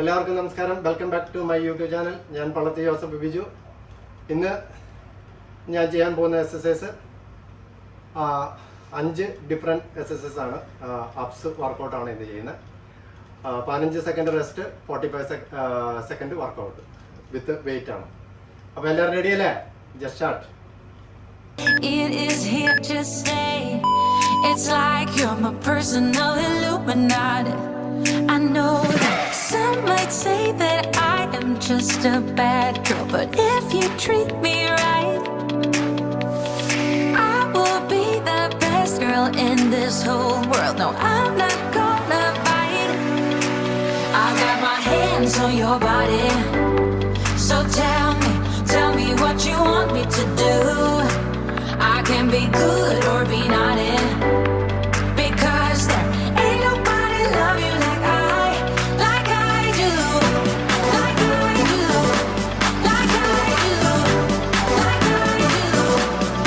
എല്ലാവർക്കും നമസ്കാരം. Welcome back to my YouTube channel. ഞാൻ പള്ളത്തി ജോസഫ് ബിജു. ഇന്ന് ഞാൻ ചെയ്യാൻ പോകുന്ന എക്സസൈസ് 5 ഡിഫറെൻറ്റ് എക്സസൈസ് ആണ്. അപ്സ് വർക്കൗട്ടാണ് ഇന്ന് ചെയ്യുന്നത്. 15 second rest, 45 second workout with weight ആണ്. അപ്പോൾ എല്ലാവരും റെഡി അല്ലേ? Just start. It is here to stay. It's like you're my personal Illuminati. I know that some might say that I am just a bad girl, but if you treat me right, I will be the best girl in this whole world. No, I'm not gonna bite. I got my hands on your body, so tell me what you want me to do. I can be good or be naughty, because there ain't nobody love you like I do, like I do, like I do, like I do, like I do, like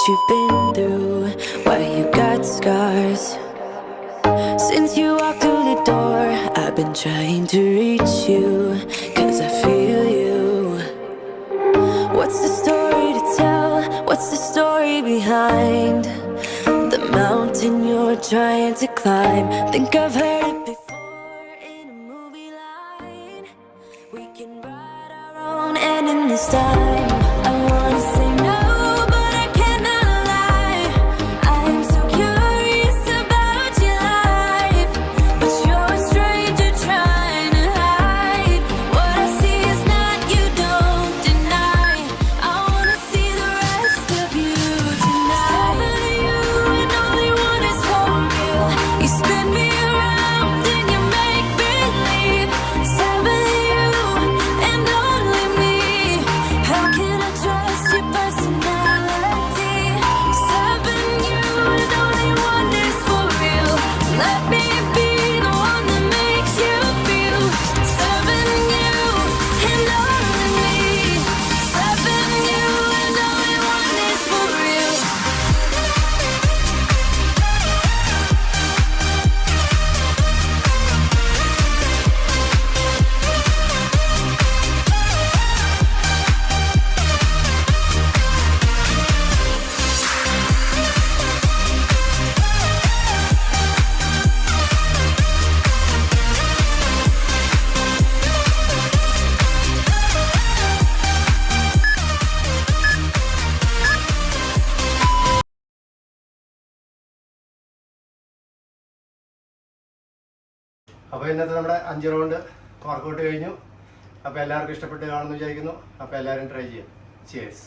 you've been through, why you got scars. Since you walked through the door, I've been trying to reach you, 'cause I feel you. What's the story to tell? What's the story behind the mountain you're trying to climb? Think I've heard it before in a movie line. We can write our own ending this time. I wanna say no, അപ്പോൾ ഇന്നത്തെ നമ്മുടെ 5 round workout കഴിഞ്ഞു. അപ്പോൾ എല്ലാവർക്കും ഇഷ്ടപ്പെട്ട് കാണുമെന്ന് വിചാരിക്കുന്നു. അപ്പോൾ എല്ലാവരും ട്രൈ ചെയ്യാം. ചിയേഴ്സ്.